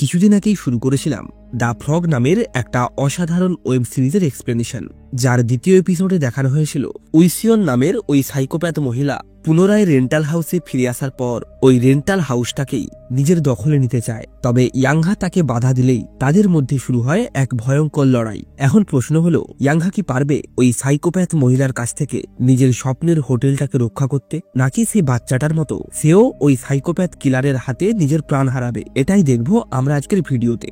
কিছুদিন আগেই শুরু করেছিলাম দ্য ফ্রগ নামের একটা অসাধারণ ওয়েব সিরিজের এক্সপ্লেনেশন, যার দ্বিতীয় এপিসোডে দেখানো হয়েছিল উইসিয়ন নামের ওই সাইকোপ্যাথ মহিলা পুনরায় রেন্টাল হাউসে ফিরে আসার পর ওই রেন্টাল হাউসটাকেই নিজের দখলে নিতে চায়। তবে ইয়াংহা তাকে বাধা দিলেই তাদের মধ্যে শুরু হয় এক ভয়ঙ্কর লড়াই। এখন প্রশ্ন হলো, ইয়াংহা কি পারবে ওই সাইকোপ্যাথ মহিলার কাছ থেকে নিজের স্বপ্নের হোটেলটাকে রক্ষা করতে, নাকি সেই বাচ্চাটার মতো সেও ওই সাইকোপ্যাথ কিলারের হাতে নিজের প্রাণ হারাবে? এটাই দেখবো আমরা আজকের ভিডিওতে।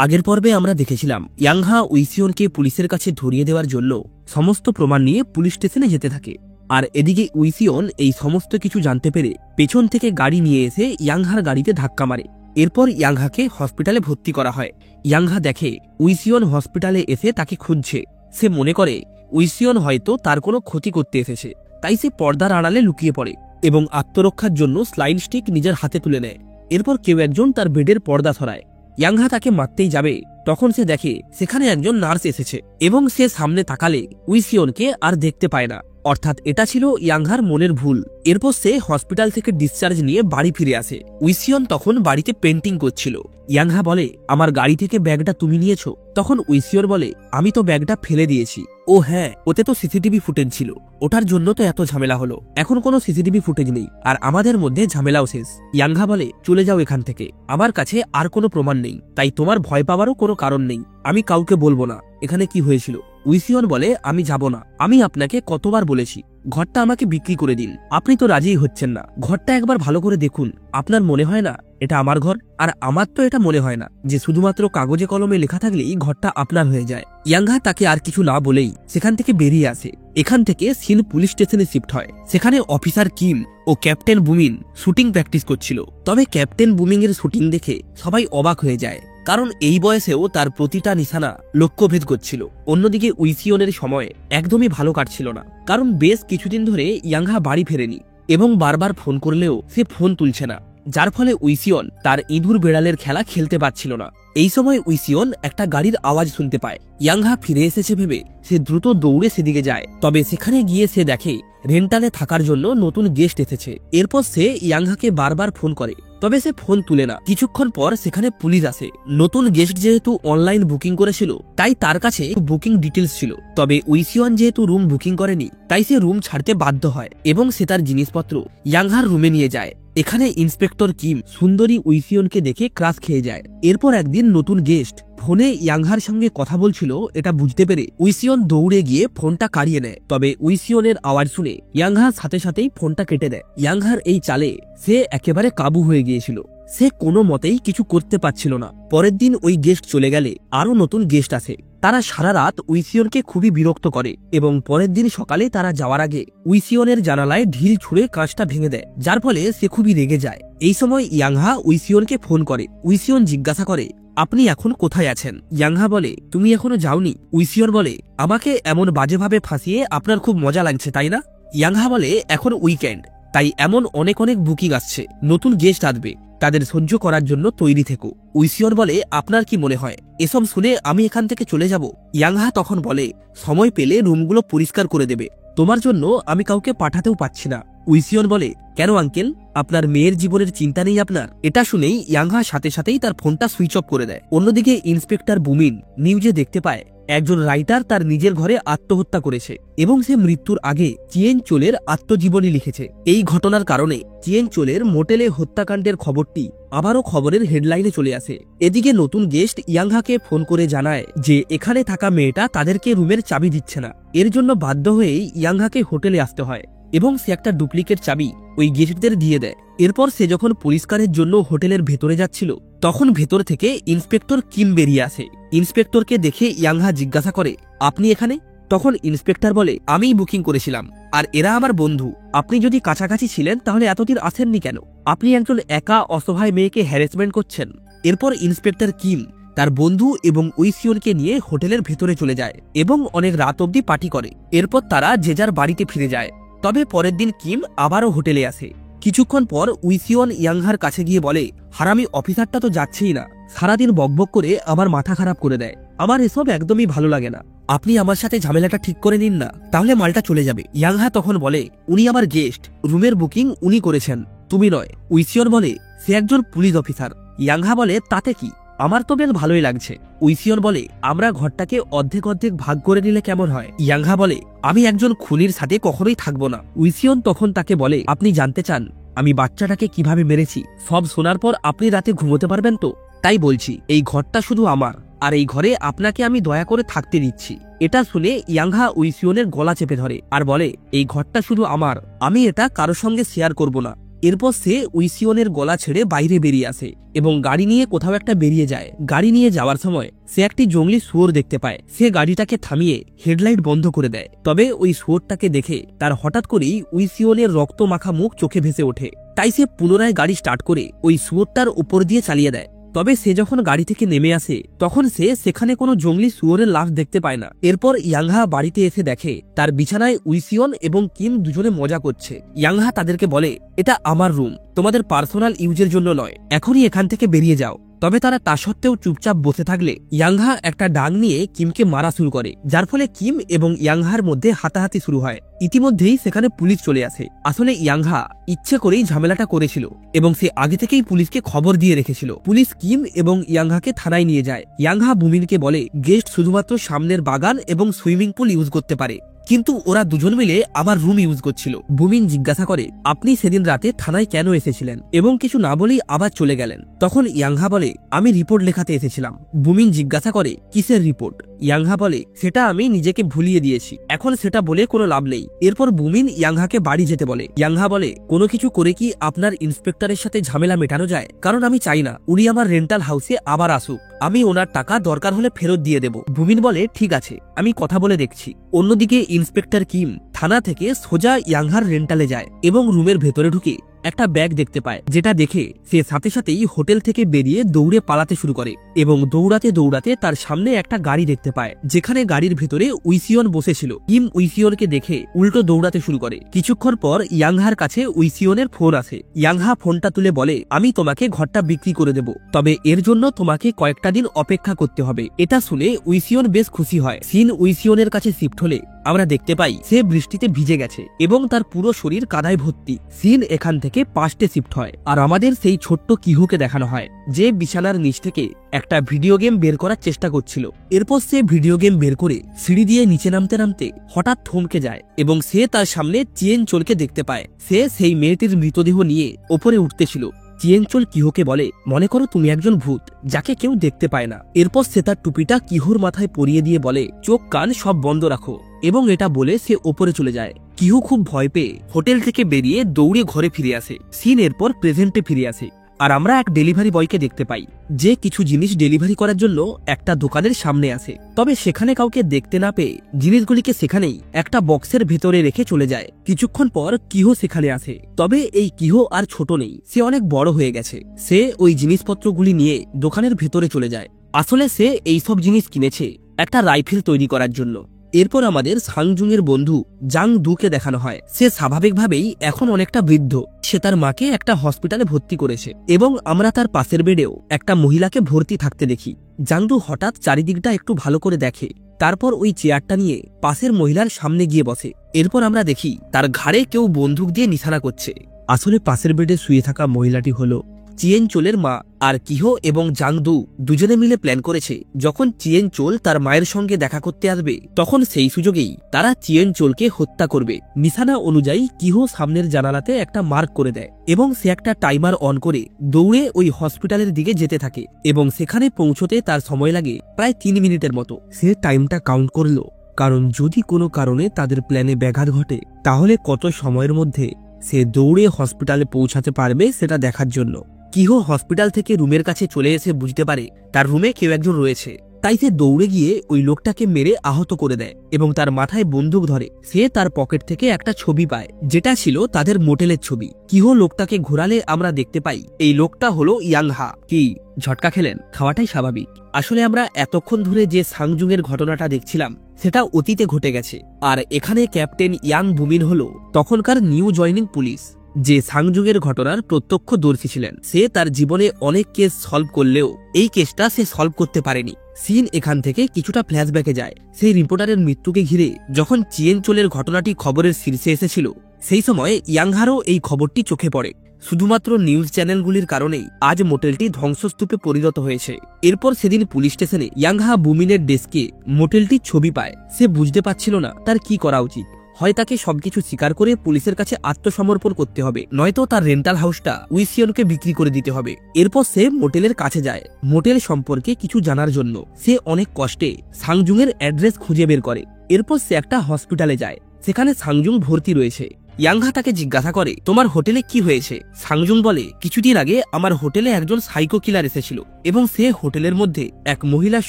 আগের পর্বে আমরা দেখেছিলাম ইয়াংহা উইসিয়নকে পুলিশের কাছে ধরিয়ে দেওয়ার জন্য সমস্ত প্রমাণ নিয়ে পুলিশ স্টেশনে যেতে থাকে, আর এদিকে উইসিয়ন এই সমস্ত কিছু জানতে পেরে পেছন থেকে গাড়ি নিয়ে এসে ইয়াংহার গাড়িতে ধাক্কা মারে। এরপর ইয়াংহাকে হসপিটালে ভর্তি করা হয়। ইয়াংহা দেখে উইসিয়ন হসপিটালে এসে তাকে খুঁজছে। সে মনে করে উইসিয়ন হয়তো তার কোনো ক্ষতি করতে এসেছে, তাই সে পর্দার আড়ালে লুকিয়ে পড়ে এবং আত্মরক্ষার জন্য স্লাইন স্টিক নিজের হাতে তুলে নেয়। এরপর কেউ একজন তার বেডের পর্দা সরায়। ইয়াংহা তাকে মারতেই যাবে, তখন সে দেখে সেখানে একজন নার্স এসেছে এবং সে সামনে তাকালে উইসিয়নকে আর দেখতে পায় না। অর্থাৎ এটা ছিল ইয়াংহার মনের ভুল। এরপর সে হসপিটাল থেকে ডিসচার্জ নিয়ে বাড়ি ফিরে আসে। উইসিয়ন তখন বাড়িতে পেন্টিং করছিল। ইয়াংহা বলে, আমার গাড়ি থেকে ব্যাগটা তুমি নিয়েছো? তখন উইসিয়ন বলে, আমি তো ব্যাগটা ফেলে দিয়েছি। ও হ্যাঁ, ওতে তো সিসিটিভি ফুটেজ ছিল, ওটার জন্য তো এত ঝামেলা হলো। এখন কোনো সিসিটিভি ফুটেজ নেই আর আমাদের মধ্যে ঝামেলাও শেষ। ইয়াংহা বলে, চলে যাও এখান থেকে, আমার কাছে আর কোনো প্রমাণ নেই, তাই তোমার ভয় পাওয়ারও কোনো কারণ নেই। আমি কাউকে বলবো না এখানে কি হয়েছিল। উইসিয়ন বলে, আমি যাব না, আমি আপনাকে কতবার বলেছি ঘরটা আমাকে বিক্রি করে দিন, আপনি তো রাজিই হচ্ছেন না। ঘরটা একবার ভালো করে দেখুন, আপনার মনে হয় না এটা আমার ঘর? আর আমার তো এটা মনে হয় না যে শুধুমাত্র কাগজে কলমে লেখা থাকলেই ঘরটা আপনার হয়ে যায়। ইয়াংহা তাকে আর কিছু না বলেই সেখান থেকে বেরিয়ে আসে। এখান থেকে সিন পুলিশ স্টেশনে শিফট হয়। সেখানে অফিসার কিম ও ক্যাপ্টেন বুমিন শুটিং প্র্যাকটিস করছিল। তবে ক্যাপ্টেন বুমিং এর শুটিং দেখে সবাই অবাক হয়ে যায়, কারণ এই বয়সেও তার প্রতিটা নিশানা লক্ষ্যভেদ করছিল। অন্যদিকে উইসিয়নের সময় একদমই ভালো কাটছিল না, কারণ বেশ কিছুদিন ধরে ইয়াংহা বাড়ি ফেরেনি এবং বারবার ফোন করলেও সে ফোন তুলছে না, যার ফলে উইসিয়ন তার ইঁদুর বেড়ালের খেলা খেলতে পারছিল না। এই সময় উইসিয়ন একটা গাড়ির আওয়াজ শুনতে পায়। ইয়াংহা ফিরে এসেছে ভেবে সে দ্রুত দৌড়ে সেদিকে যায়। তবে সেখানে গিয়ে সে দেখে রেন্টালে থাকার জন্য নতুন গেস্ট এসেছে। এরপর সে ইয়াংহাকে বারবার ফোন করে, তবে সে ফোন তুলে না। কিছুক্ষণ পর সেখানে পুলিশ আসে। নতুন গেস্ট যেহেতু অনলাইন বুকিং করেছিল, তাই তার কাছে বুকিং ডিটেলস ছিল। তবে উইসিয়ন যেহেতু রুম বুকিং করেনি, তাই সে রুম ছাড়তে বাধ্য হয় এবং সে তার জিনিসপত্র ইয়াংহার রুমে নিয়ে যায়। এখানে ইন্সপেক্টর কিম সুন্দরী উইসিয়নকে দেখে ক্রাশ খেয়ে যায়। এরপর একদিন নতুন গেস্ট ফোনে ইয়াংহার সঙ্গে কথা বলছিল, এটা বুঝতে পেরে উইসিয়ন দৌড়ে গিয়ে ফোনটা কাড়িয়ে নেয়। তবে উইসিয়নের আওয়াজ শুনে ইয়াংহার সাথে সাথেই ফোনটা কেটে দেয়। ইয়াংহার এই চালে সে একেবারে কাবু হয়ে গিয়েছিল। সে কোনো মতেই কিছু করতে পারছিল না। পরের দিন ওই গেস্ট চলে গেলে আরো নতুন গেস্ট আসে। তারা সারা রাত উইসিয়নকে খুবই বিরক্ত করে এবং পরের দিন সকালে তারা যাওয়ার আগে উইসিয়নের জানালায় ঢিল ছুঁড়ে কাঁচটা ভেঙে দেয়, যার ফলে সে খুবই রেগে যায়। এই সময় ইয়াংহা উইসিয়নকে ফোন করে। উইসিয়ন জিজ্ঞাসা করে, আপনি এখন কোথায় আছেন? ইয়াংহা বলে, তুমি এখনো যাওনি। উইসিয়ন বলে, আমাকে এমন বাজেভাবে ফাঁসিয়ে আপনার খুব মজা লাগছে তাই না? ইয়াংহা বলে, এখন উইকেন্ড, তাই এমন অনেক অনেক বুকিং আসছে, নতুন গেস্ট আসবে, তাদের সহ্য করার জন্য তৈরি থেকো। উইসিয়ন বলে, আপনার কি মনে হয় এসব শুনে আমি এখান থেকে চলে যাব? ইয়াংহা তখন বলে, সময় পেলে রুমগুলো পরিষ্কার করে দেবে, তোমার জন্য আমি কাউকে পাঠাতেও পাচ্ছি না। উইসিয়ন বলে, কেন আঙ্কেল, আপনার মেয়ের জীবনের চিন্তা নেই আপনার? এটা শুনেই ইয়াংহা সাথে সাথেই তার ফোনটা সুইচ অফ করে দেয়। অন্যদিকে ইন্সপেক্টর বুমিন নিউজে দেখতে পায় একজন রাইটার তার নিজের ঘরে আত্মহত্যা করেছে এবং সে মৃত্যুর আগে চিয়েন চোলের আত্মজীবনী লিখেছে। এই ঘটনার কারণে চিয়েন চোলের মোটেলে হত্যাকাণ্ডের খবরটি আবারও খবরের হেডলাইনে চলে আসে। এদিকে নতুন গেস্ট ইয়াংহাকে ফোন করে জানায় যে এখানে থাকা মেয়েটা তাদেরকে রুমের চাবি দিচ্ছে না। এর জন্য বাধ্য হয়েই ইয়াংহাকে হোটেলে আসতে হয় এবং সে একটা ডুপ্লিকেট চাবি ওই গেস্টদের দিয়ে দেয়। এরপর সে যখন পরিষ্কারের জন্য হোটেলের ভেতরে যাচ্ছিল, তখন ভেতর থেকে ইন্সপেক্টর কিম বেরিয়ে আসে। ইন্সপেক্টরকে দেখে ইয়াংহা জিজ্ঞাসা করে, আপনি এখানে? তখন ইন্সপেক্টর বলে, আমিই বুকিং করেছিলাম আর এরা আমার বন্ধু, আপনি যদি কাছাকাছি ছিলেন তাহলে এতদিন আসেননি কেন? আপনি একজন একা অসহায় মেয়েকে হ্যারাসমেন্ট করছেন। এরপর ইন্সপেক্টর কিম তার বন্ধু এবং উইসিয়নকে নিয়ে হোটেলের ভেতরে চলে যায় এবং অনেক রাত অবধি পার্টি করে। এরপর তারা যে যার বাড়িতে ফিরে যায়। তবে পরের দিন কিম আবারও হোটেলে আসে। কিছুক্ষণ পর উইসিয়ন ইয়াংহার কাছে গিয়ে বলে, হারামি অফিসারটা তো যাচ্ছেই না, সারাদিন বকবক করে আমার মাথা খারাপ করে দেয়, আমার এসব একদমই ভালো লাগে না, আপনি আমার সাথে ঝামেলাটা ঠিক করে নিন না, তাহলে মালটা চলে যাবে। ইয়াংহা তখন বলে, উনি আমার গেস্ট, রুমের বুকিং উনি করেছেন, তুমি নয়। উইসিয়ন বলে, সে একজন পুলিশ অফিসার। ইয়াংহা বলে, তাতে কি, আমার তো বেশ ভালোই লাগছে। উইসিয়ন বলে, আমরা ঘরটাকে অর্ধেক অর্ধেক ভাগ করে নিলে কেমন হয়? ইয়াংহা বলে, আমি একজন খুনির সাথে কখনোই থাকবো না। উইসিয়ন তখন তাকে বলে, আপনি জানতে চান আমি বাচ্চাটাকে কিভাবে মেরেছি? সব শোনার পর আপনি রাতে ঘুমোতে পারবেন তো? তাই বলছি, এই ঘরটা শুধু আমার, আর এই ঘরে আপনাকে আমি দয়া করে থাকতে দিচ্ছি। এটা শুনে ইয়াংহা উইসিয়নের গলা চেপে ধরে আর বলে, এই ঘরটা শুধু আমার, আমি এটা কারোর সঙ্গে শেয়ার করব না। এরপর সে উইসিয়নের গলা ছেড়ে বাইরে বেরিয়ে আসে এবং গাড়ি নিয়ে কোথাও একটা বেরিয়ে যায়। গাড়ি নিয়ে যাওয়ার সময় সে একটি জঙ্গলি শুয়োর দেখতে পায়। সে গাড়িটাকে থামিয়ে হেডলাইট বন্ধ করে দেয়। তবে ওই শুয়োরটাকে দেখে তার হঠাৎ করেই উইসিয়নের রক্ত মাখা মুখ চোখে ভেসে ওঠে। তাই সে পুনরায় গাড়ি স্টার্ট করে ওই শুয়োরটার উপর দিয়ে চালিয়ে দেয়। তবে সে যখন গাড়ি থেকে নেমে আসে তখন সে সেখানে কোনো জঙ্গলি শুয়োরের লাশ দেখতে পায় না। এরপর ইয়াংহা বাড়িতে এসে দেখে তার বিছানায় উইসিয়ন এবং কিম দুজনে মজা করছে। ইয়াংহা তাদেরকে বলে, এটা আমার রুম, তোমাদের পার্সোনাল ইউজের জন্য নয়, এখনই এখান থেকে বেরিয়ে যাও। তবে তারা তা সত্ত্বেও চুপচাপ বসে থাকলে ইয়াংহা একটা ডাং নিয়ে কিমকে মারা শুরু করে, যার ফলে কিম এবং ইয়াংহার মধ্যে হাতাহাতি শুরু হয়। ইতিমধ্যেই সেখানে পুলিশ চলে আসে। আসলে ইয়াংহা ইচ্ছে করেই ঝামেলাটা করেছিল এবং সে আগে থেকেই পুলিশকে খবর দিয়ে রেখেছিল। পুলিশ কিম এবং ইয়াংহাকে থানায় নিয়ে যায়। ইয়াংহা বুমিনকে বলে, গেস্ট শুধুমাত্র সামনের বাগান এবং সুইমিং পুল ইউজ করতে পারে, কিন্তু ওরা দুজন মিলে আমার রুম ইউজ করছিল। বুমিন জিজ্ঞাসা করে, আপনি সেদিন রাতে থানায় কেন এসেছিলেন? এবং কিছু না বলেই আবার চলে গেলেন। তখন ইয়াংহা বলে, আমি রিপোর্ট লেখাতে এসেছিলাম। বুমিন জিজ্ঞাসা করে, কিসের রিপোর্ট? ইয়াংহা বলে, সেটা আমি নিজেকে ভুলিয়ে দিয়েছি, এখন সেটা বলে কোনো লাভ নেই। এরপর বুমিন ইয়াংহাকে বাড়ি যেতে বলে। ইয়াংহা বলে, কোনো কিছু করে কি আপনার ইন্সপেক্টরের সাথে ঝামেলা মেটানো যায়? কারণ আমি চাই না উনি আমার রেন্টাল হাউসে আবার আসুক, আমি ওনার টাকা দরকার হলে ফেরত দিয়ে দেব। বুমিন বলে, ঠিক আছে, আমি কথা বলে দেখছি। অন্যদিকে ইন্সপেক্টর কিম থানা থেকে সোজা ইয়াংহার রেন্টালে যায় এবং রুমের ভেতরে ঢুকে একটা ব্যাগ দেখতে পায়, যেটা দেখে সে সাথে সাথেই হোটেল থেকে বেরিয়ে দৌড়ে পালাতে শুরু করে এবং দৌড়াতে দৌড়াতে তার সামনে একটা গাড়ি দেখতে পায়, যেখানে গাড়ির ভেতরে উইসিয়ন বসেছিল। কিম উইসিয়নকে দেখে উল্টো দৌড়াতে শুরু করে। কিছুক্ষণ পর ইয়াংহার কাছে উইসিয়নের ফোন আসে। ইয়াংহা ফোনটা তুলে বলে, আমি তোমাকে ঘরটা বিক্রি করে দেব, তবে এর জন্য তোমাকে কয়েকটা দিন অপেক্ষা করতে হবে। এটা শুনে উইসিয়ন বেশ খুশি হয়। সিন উইসিয়নের কাছে শিফট হলে আমরা দেখতে পাই সে বৃষ্টিতে ভিজে গেছে এবং তার পুরো শরীর কাদায় ভর্তি। সিন এখান থেকে পাস্টে শিফট হয় আর আমাদের সেই ছোট্ট কিহুকে দেখানো হয়, যে বিছানার নিচ থেকে একটা ভিডিও গেম বের করার চেষ্টা করছিল। এরপর সে ভিডিও গেম বের করে সিঁড়ি দিয়ে নিচে নামতে নামতে হঠাৎ থমকে যায় এবং সে তার সামনে চিয়েন চোলকে দেখতে পায়। সে সেই মেয়েটির মৃতদেহ নিয়ে ওপরে উঠতেছিল। চিয়েনচোল কিহোকে বলে, মনে করো তুমি একজন ভূত যাকে কেউ দেখতে পায় না। এরপর সে তার টুপিটা কিহোর মাথায় পরিয়ে দিয়ে বলে, চোখ কান সব বন্ধ রাখো, এবং এটা বলে সে ওপরে চলে যায়। কিহো খুব ভয় পেয়ে হোটেল থেকে বেরিয়ে দৌড়ে ঘরে ফিরে আসে। সিন এরপর প্রেজেন্টে ফিরে আসে আর আমরা এক ডেলিভারি বয়কে দেখতে পাই, যে কিছু জিনিস ডেলিভারি করার জন্য একটা দোকানের সামনে আসে। তবে সেখানে কাউকে দেখতে না পেয়ে জিনিসগুলিকে সেখানেই একটা বক্সের ভেতরে রেখে চলে যায়। কিছুক্ষণ পর কিহো সেখানে আসে। তবে এই কিহো আর ছোট নেই, সে অনেক বড় হয়ে গেছে। সে ওই জিনিসপত্রগুলি নিয়ে দোকানের ভেতরে চলে যায়। আসলে সে এইসব জিনিস কিনেছে একটা রাইফেল তৈরি করার জন্য। এরপর আমাদের সাংজুং এর বন্ধু জাং দুকে দেখানো হয়। সে স্বাভাবিকভাবেই এখন অনেকটা বৃদ্ধ। সে তার মাকে একটা হসপিটালে ভর্তি করেছে এবং আমরা তার পাশের বেডেও একটা মহিলাকে ভর্তি থাকতে দেখি। জাংদু হঠাৎ চারিদিকটা একটু ভালো করে দেখে, তারপর ওই চেয়ারটা নিয়ে পাশের মহিলার সামনে গিয়ে বসে। এরপর আমরা দেখি তার ঘাড়ে কেউ বন্দুক দিয়ে নিশানা করছে। আসলে পাশের বেডে শুয়ে থাকা মহিলাটি হলো চিয়েনচোলের মা। আর কিহো এবং জাংদু দুজনে মিলে প্ল্যান করেছে, যখন চিয়েনচোল তার মায়ের সঙ্গে দেখা করতে আসবে তখন সেই সুযোগেই তারা চিয়েনচোলকে হত্যা করবে। নিশানা অনুযায়ী কিহো সামনের জানালাতে একটা মার্ক করে দেয় এবং সে একটা টাইমার অন করে দৌড়ে ওই হসপিটালের দিকে যেতে থাকে এবং সেখানে পৌঁছতে তার সময় লাগে প্রায় 3 মিনিটের মতো। সে টাইমটা কাউন্ট করলো, কারণ যদি কোনো কারণে তাদের প্ল্যানে ব্যাঘাত ঘটে তাহলে কত সময়ের মধ্যে সে দৌড়ে হসপিটালে পৌঁছাতে পারবে সেটা দেখার জন্য। কিহো হসপিটাল থেকে রুমের কাছে চলে এসে বুঝতে পারে তার রুমে কেউ একজন রয়েছে। তাই সে দৌড়ে গিয়ে ওই লোকটাকে মেরে আহত করে দেয় এবং তার মাথায় বন্দুক ধরে। সে তার পকেট থেকে একটা ছবি পায়, যেটা ছিল তাদের মোটেলের ছবি। কিহো লোকটাকে ঘোরালে আমরা দেখতে পাই এই লোকটা হলো ইয়াংহা। কি ঝটকা খেলেন? খাওয়াটাই স্বাভাবিক। আসলে আমরা এতক্ষণ ধরে যে সাংজুং এর ঘটনাটা দেখছিলাম সেটা অতীতে ঘটে গেছে, আর এখানে ক্যাপ্টেন ইয়াং বুমিন হলো তখনকার নিউ জয়নিং পুলিশ, যে সাংজুংয়ের ঘটনার প্রত্যক্ষদর্শী ছিলেন। সে তার জীবনে অনেক কেস সলভ করলেও এই কেসটা সে সলভ করতে পারেনি। সিন এখান থেকে কিছুটা ফ্ল্যাশব্যাকে যায়। সেই রিপোর্টারের মৃত্যুকে ঘিরে যখন চিয়েনচোলের ঘটনাটি খবরের শীর্ষে এসেছিল সেই সময় ইয়াংহারও এই খবরটি চোখে পড়ে। শুধুমাত্র নিউজ চ্যানেলগুলির কারণেই আজ মোটেলটি ধ্বংসস্তূপে পরিণত হয়েছে। এরপর সেদিন পুলিশ স্টেশনে ইয়াংহা বুমিনের ডেস্কে মোটেলটির ছবি পায়। সে বুঝতে পারছিল না তার কি করা উচিত। হয় তাকে সবকিছু স্বীকার করে পুলিশের কাছে আত্মসমর্পণ করতে হবে, নয়তো তার রেন্টাল হাউসটা উইসিয়নকে বিক্রি করে দিতে হবে। এরপর সে মোটেলের কাছে যায় মোটেল সম্পর্কে কিছু জানার জন্য। সে অনেক কষ্টে সাংজুং এর অ্যাড্রেস খুঁজে বের করে। এরপর সে একটা হসপিটালে যায়, সেখানে সাংজুং ভর্তি রয়েছে। ইয়াংহা তাকে জিজ্ঞাসা করে, তোমার হোটেলে কি হয়েছে? সাংজুং বলে, কিছুদিন আগে আমার হোটেলে একজন সাইকো কিলার এসেছিল এবং সে হোটেলের মধ্যে এক মহিলার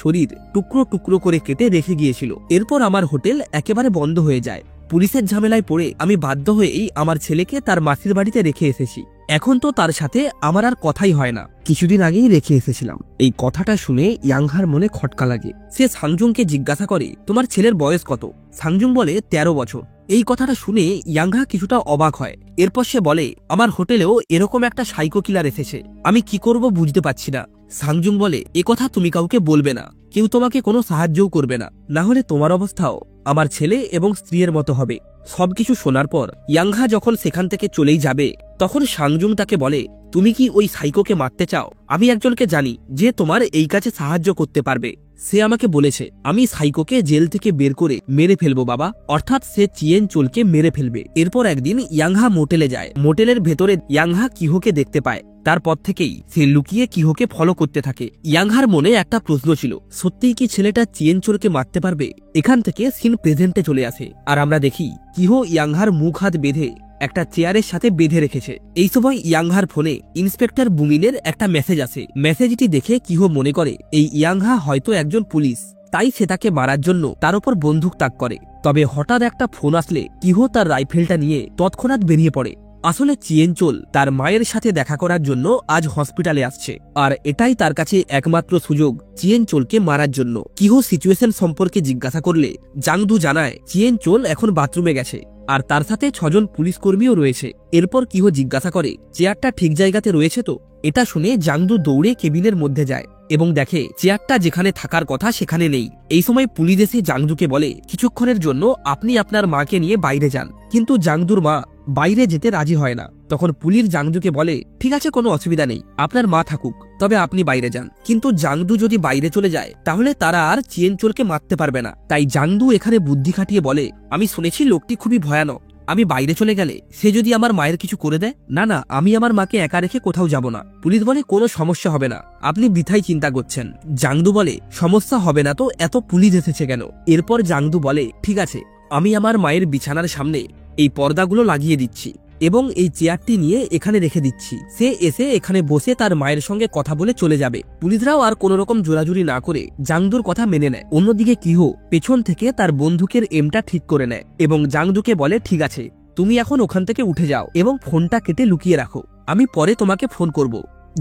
শরীর টুকরো টুকরো করে কেটে রেখে গিয়েছিল। এরপর আমার হোটেল একেবারে বন্ধ হয়ে যায়। পুলিশের ঝামেলায় পড়ে আমি বাধ্য হয়েই আমার ছেলেকে তার মাসির বাড়িতে রেখে এসেছি। এখন তো তার সাথে আমার আর কথাই হয় না। কিছুদিন আগেই রেখে এসেছিলাম। এই কথাটা শুনে ইয়াংহার মনে খটকা লাগে। সে সাংজুংকে জিজ্ঞাসা করে, তোমার ছেলের বয়স কত? সাংজুং বলে 13 বছর। এই কথাটা শুনে ইয়াংহা কিছুটা অবাক হয়। এরপর সে বলে, আমার হোটেলেও এরকম একটা সাইকো কিলার এসেছে, আমি কি করব বুঝতে পারছি না। সাংজুং বলে, একথা তুমি কাউকে বলবে না, কেউ তোমাকে কোনো সাহায্যও করবে না, না হলে তোমার অবস্থাও আমার ছেলে এবং স্ত্রীর মতো হবে। সবকিছু শোনার পর ইয়াংহা যখন সেখান থেকে চলেই যাবে, তখন সাংজুং তাকে বলে, তুমি কি ওই সাইকোকে মারতে চাও? আমি একজনকে জানি যে তোমার এই কাজে সাহায্য করতে পারবে। সে আমাকে বলেছে আমি সাইকোকে জেল থেকে বের করে মেরে ফেলবো বাবা, অর্থাৎ সে চিয়েন চোলকে মেরে ফেলবে। এরপর একদিন ইয়াংহা মোটেলে যায়। মোটেলের ভেতরে ইয়াংহা কিহোকে দেখতে পায়। তারপর থেকেই সে লুকিয়ে কিহোকে ফলো করতে থাকে। ইয়াংহার মনে একটা প্রশ্ন ছিল, সত্যিই কি ছেলেটা চিয়েন চোলকে মারতে পারবে? এখান থেকে সিন প্রেজেন্টে চলে আসে আর আমরা দেখি কিহো ইয়াংহার মুখ হাত বেঁধে একটা চেয়ারের সাথে বেঁধে রেখেছে। এই সময় ইয়াংহার ফোনে ইন্সপেক্টর বুমিনের একটা মেসেজ আসে। মেসেজটি দেখে কিহো মনে করে এই ইয়াংহা হয়তো একজন পুলিশ, তাই সে তাকে মারার জন্য তার উপর বন্দুক তাক করে। তবে হঠাৎ একটা ফোন আসলে কিহো তার রাইফেলটা নিয়ে তৎক্ষণাৎ বেরিয়ে পড়ে। আসলে চিয়েনচোল তার মায়ের সাথে দেখা করার জন্য আজ হসপিটালে আসছে, আর এটাই তার কাছে একমাত্র সুযোগ চিয়েনচোলকে মারার জন্য। কিহো সিচুয়েশন সম্পর্কে জিজ্ঞাসা করলে জাংদু জানায় চিয়েনচোল এখন বাথরুমে গেছে আর তার সাথে 6 জন পুলিশ কর্মীও রয়েছে। এরপর কিহো জিজ্ঞাসা করে, চেয়ারটা ঠিক জায়গাতে রয়েছে তো? এটা শুনে জাংদু দৌড়ে কেবিনের মধ্যে যায় এবং দেখে চেয়ারটা যেখানে থাকার কথা সেখানে নেই। এই সময় পুলিশ এসে জাংদুকে বলে, কিছুক্ষণের জন্য আপনি আপনার মাকে নিয়ে বাইরে যান। কিন্তু জাংদুর মা বাইরে যেতে রাজি হয় না। তখন পুলিশ জাংদুকে বলে, ঠিক আছে, কোনো অসুবিধা নেই, আপনার মা থাকুক, তবে আপনি বাইরে যান। কিন্তু জাংদু যদি বাইরে চলে যায় তাহলে তারা আর চিয়েনচোলকে মারতে পারবে না। তাই জাংদু এখানে বুদ্ধি খাটিয়ে বলে, আমি শুনেছি লোকটি খুবই ভয়ানক, আমি বাইরে চলে গেলে সে যদি আমার মায়ের কিছু করে দেয়, না না, আমি আমার মাকে একা রেখে কোথাও যাব না। পুলিশ বলে, কোনো সমস্যা হবে না, আপনি বৃথাই চিন্তা করছেন। জাংদু বলে, সমস্যা হবে না তো এত পুলিশ এসেছে কেন? এরপর জাংদু বলে, ঠিক আছে, আমি আমার মায়ের বিছানার সামনে এই পর্দাগুলো লাগিয়ে দিচ্ছি এবং এই চেয়ারটি নিয়ে এখানে রেখে দিচ্ছি। সে এসে এখানে বসে তার মায়ের সঙ্গে কথা বলে চলে যাবে। পুলিশরাও আর কোন রকম জোরাজুরি না করে জাংদুর কথা মেনে নেয়। অন্যদিকে কিহো পেছন থেকে তার বন্দুকের এমটা ঠিক করে নেয় এবং জাংদুকে বলে, ঠিক আছে, তুমি এখন ওখান থেকে উঠে যাও এবং ফোনটা কেটে লুকিয়ে রাখো, আমি পরে তোমাকে ফোন করব।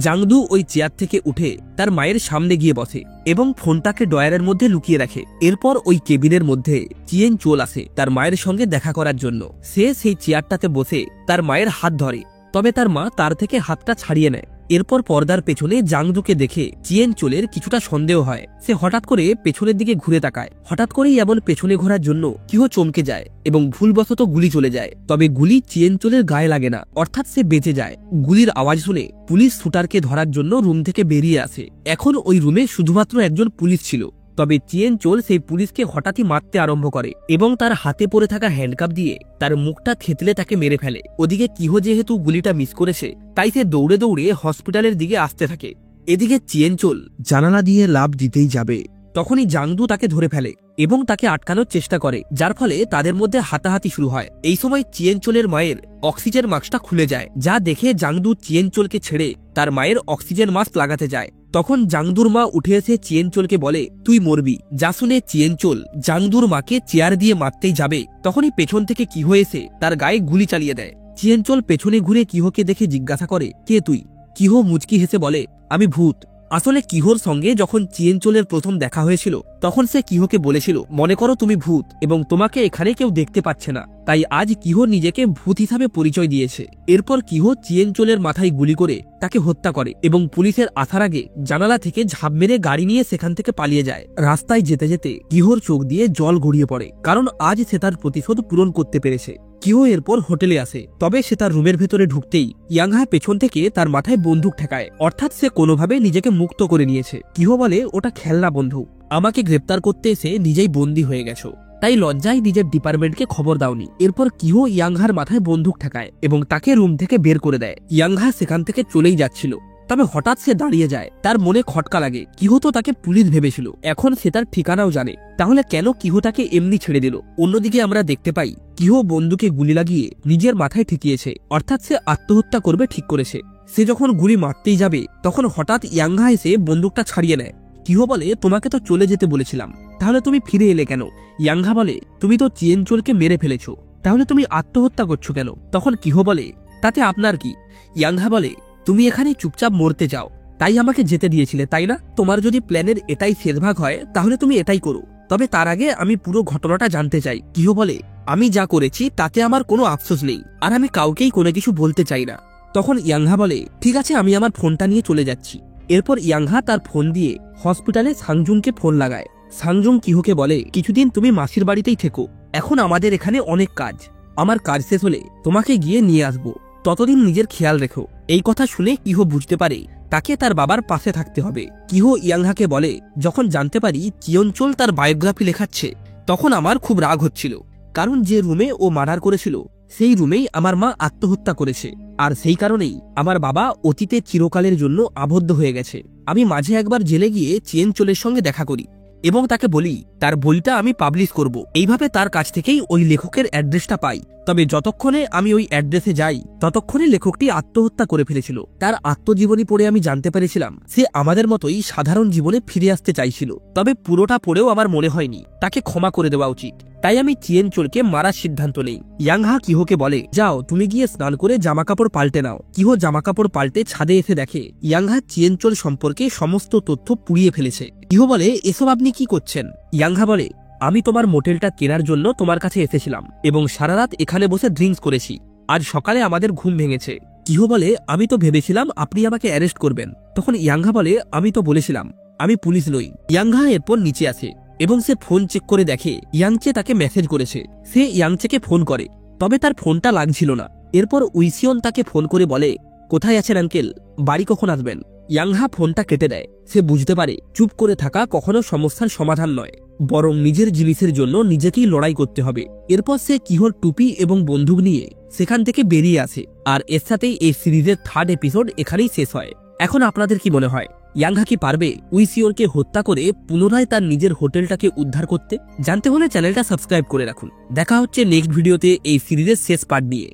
জাংদু ওই চেয়ার থেকে উঠে তার মায়ের সামনে গিয়ে বসে এবং ফোনটাকে ডয়ারের মধ্যে লুকিয়ে রাখে। এরপর ওই কেবিনের মধ্যে চিয়েনচোল আসে তার মায়ের সঙ্গে দেখা করার জন্য। সে সেই চেয়ারটাতে বসে তার মায়ের হাত ধরে, তবে তার মা তার থেকে হাতটা ছাড়িয়ে নেয়। এরপর পর্দার পেছনে জাংদুকে দেখে চিয়েনচোলের কিছুটা সন্দেহ হয়। সে হঠাৎ করে পেছনের দিকে ঘুরে তাকায়। হঠাৎ করেই এমন পেছনে ঘোরার জন্য কিহো চমকে যায় এবং ভুলবশত গুলি চলে যায়। তবে গুলি চিয়েনচোলের গায়ে লাগে না, অর্থাৎ সে বেঁচে যায়। গুলির আওয়াজ শুনে পুলিশ শুটারকে ধরার জন্য রুম থেকে বেরিয়ে আসে। এখন ওই রুমে শুধুমাত্র একজন পুলিশ ছিল। তবে চিয়েনচোল সেই পুলিশকে হঠাৎই মারতে আরম্ভ করে এবং তার হাতে পড়ে থাকা হ্যান্ডকাপ দিয়ে তার মুখটা থেতলে তাকে মেরে ফেলে। ওদিকে কিহো যেহেতু গুলিটা মিস করেছে, তাই সে দৌড়ে দৌড়ে হসপিটালের দিকে আসতে থাকে। এদিকে চিয়েনচোল জানালা দিয়ে লাফ দিতেই যাবে, তখনই জাংদু তাকে ধরে ফেলে এবং তাকে আটকানোর চেষ্টা করে, যার ফলে তাদের মধ্যে হাতাহাতি শুরু হয়। এই সময় চিয়েনচোলের মায়ের অক্সিজেন মাস্কটা খুলে যায়, যা দেখে জাংদু চিয়েনচোলকে ছেড়ে তার মায়ের অক্সিজেন মাস্ক লাগাতে যায়। তখন জাংদুর মা উঠে এসে চিয়েনচোলকে বলে, তুই মরবি। যা শুনে চিয়েনচোল জাংদুর মাকে চেয়ার দিয়ে মারতেই যাবে, তখনই পেছন থেকে কিহো এসে তার গায়ে গুলি চালিয়ে দেয়। চিয়েনচোল পেছনে ঘুরে কিহোকে দেখে জিজ্ঞাসা করে, কে তুই? কিহো মুচকি হেসে বলে, আমি ভূত। আসলে কিহোর সঙ্গে যখন চিয়েনচোলের প্রথম দেখা হয়েছিল তখন সে কিহোকে বলেছিল, মনে করো তুমি ভূত এবং তোমাকে এখানে কেউ দেখতে পাচ্ছে না। তাই আজ কিহো নিজেকে ভূত হিসাবে পরিচয় দিয়েছে। এরপর কিহো চিয়েনচোলের মাথায় গুলি করে তাকে হত্যা করে এবং পুলিশের আসার আগে জানালা থেকে ঝাঁপ মেরে গাড়ি নিয়ে সেখান থেকে পালিয়ে যায়। রাস্তায় যেতে যেতে কিহোর চোখ দিয়ে জল গড়িয়ে পড়ে, কারণ আজ সে তার প্রতিশোধ পূরণ করতে পেরেছে। কিহো এরপর হোটেলে আসে, তবে সে তার রুমের ভেতরে ঢুকতেই ইয়াংহা পেছন থেকে তার মাথায় বন্দুক ঠেকায়, অর্থাৎ সে কোনোভাবে নিজেকে মুক্ত করে নিয়েছে। কিহো বলে ওটা খেলনা বন্দুক, আমাকে গ্রেপ্তার করতে এসে নিজেই বন্দী হয়ে গেছো, তাই লজ্জায় নিজের ডিপার্টমেন্টকে খবর দাওনি। এরপর কিহো ইয়াংহার মাথায় বন্দুক ঠেকায় এবং তাকে রুম থেকে বের করে দেয়। ইয়াংহা সেখান থেকে চলেই যাচ্ছিল, তবে হঠাৎ সে দাঁড়িয়ে যায়। তার মনে খটকা লাগে, কিহো তো তাকে পুলিশ ভেবেছিল, এখন সে তার ঠিকানাও জানে, তাহলে কেন কিহো তাকে এমনি ছেড়ে দিল। অন্যদিকে আমরা দেখতে পাই কিহো বন্দুকে গুলি লাগিয়ে নিজের মাথায় ঠেকিয়েছে, অর্থাৎ সে আত্মহত্যা করবে ঠিক করেছে। সে যখন গুলি মারতেই যাবে তখন হঠাৎ ইয়াংহা এসে বন্দুকটা ছাড়িয়ে নেয়। কিহো বলে তোমাকে তো চলে যেতে বলেছিলাম, তাহলে তুমি ফিরে এলে কেন? ইয়াংহা বলে তুমি তো চিয়েনচোলকে মেরে ফেলেছো, তাহলে তুমি আত্মহত্যা করছো কেন? তখন কিহো বলে তাতে আপনার কি? ইয়াংহা বলে তুমি এখানে চুপচাপ মরতে যাও, তাই আমাকে যেতে দিয়েছিলে তাই না? তোমার যদি প্ল্যানের এটাই শেষ ভাগ হয় তাহলে তুমি এটাই করো, তবে তার আগে আমি পুরো ঘটনাটা জানতে চাই। কিহো বলে আমি যা করেছি তাতে আমার কোনো আফসোস নেই, আর আমি কাউকেই কোনো কিছু বলতে চাই না। তখন ইয়াংহা বলে ঠিক আছে, আমি আমার ফোনটা নিয়ে চলে যাচ্ছি। এরপর ইয়াংহা তার ফোন দিয়ে হসপিটালে সাংজুংকে ফোন লাগায়। সাংজুং কিহোকে বলে কিছুদিন তুমি মাসির বাড়িতেই থেকো, এখন আমাদের এখানে অনেক কাজ, আমার কাজ শেষ হলে তোমাকে গিয়ে নিয়ে আসবো, ততদিন নিজের খেয়াল রেখো। এই কথা শুনে কিহো বুঝতে পারে তাকে তার বাবার পাশে থাকতে হবে। কিহো ইয়াংহাকে বলে যখন জানতে পারি চিয়েনচোল তার বায়োগ্রাফি লেখাচ্ছে তখন আমার খুব রাগ হচ্ছিল, কারণ যে রুমে ও মার্ডার করেছিল সেই রুমেই আমার মা আত্মহত্যা করেছে, আর সেই কারণেই আমার বাবা অতীতে চিরকালের জন্য আবদ্ধ হয়ে গেছে। আমি মাঝে একবার জেলে গিয়ে চিয়েনচোলের সঙ্গে দেখা করি এবং তাকে বলি তার বইটা আমি পাবলিশ করব। এইভাবে তার কাছ থেকেই ওই লেখকের অ্যাড্রেসটা পাই, তবে যতক্ষণে আমি ওই অ্যাড্রেসে যাই ততক্ষণে লেখকটি আত্মহত্যা করে ফেলেছিল। তার আত্মজীবনী পড়ে আমি জানতে পেরেছিলাম সে আমাদের মতোই সাধারণ জীবনে ফিরে আসতে চাইছিল, তবে পুরোটা পড়েও আমার মনে হয়নি তাকে ক্ষমা করে দেওয়া উচিত, তাই আমি চিয়েনচোলকে মারার সিদ্ধান্ত নেই। ইয়াংহা কিহোকে বলে যাও তুমি গিয়ে স্নান করে জামাকাপড় পাল্টে নাও। কিহো জামাকাপড় পাল্টে ছাদে এসে দেখে ইয়াংহা চিয়েনচোল সম্পর্কে সমস্ত তথ্য পুড়িয়ে ফেলেছে। কিহো বলে এসব আপনি কি করছেন? ইয়াংহা বলে আমি তোমার মোটেলটা কেনার জন্য তোমার কাছে এসেছিলাম এবং সারা রাত এখানে বসে ড্রিঙ্কস করেছি, আজ সকালে আমাদের ঘুম ভেঙেছে। কিহো বলে আমি তো ভেবেছিলাম আপনি আমাকে অ্যারেস্ট করবেন। তখন ইয়াংহা বলে আমি তো বলেছিলাম আমি পুলিশ নই। ইয়াংহা এরপর নিচে আসে এবং সে ফোন চেক করে দেখে ইয়াংচে তাকে মেসেজ করেছে। সে ইয়াংচেকে ফোন করে, তবে তার ফোনটা লাগছিল না। এরপর উইসিয়ন তাকে ফোন করে বলে কোথায় আছেন আঙ্কেল, বাড়ি কখন আসবেন? ইয়াংহা ফোনটা কেটে দেয়। সে বুঝতে পারে চুপ করে থাকা কখনো সমস্যার সমাধান নয়, বরং নিজের জিনিসের জন্য নিজেকেই লড়াই করতে হবে। এরপর সে কিহোর টুপি এবং বন্দুক নিয়ে সেখান থেকে বেরিয়ে আসে, আর এর সাথেই এই সিরিজের 3rd এপিসোড এখানেই শেষ হয়। এখন আপনাদের কি মনে হয় ইয়াংহা কি পারবে উইসিওরকে হত্যা করে পুনরায় তার নিজের হোটেলটাকে উদ্ধার করতে? জানতে হলে চ্যানেলটা সাবস্ক্রাইব করে রাখুন। দেখা হচ্ছে নেক্সট ভিডিওতে এই সিরিজের শেষ পার্ট নিয়ে।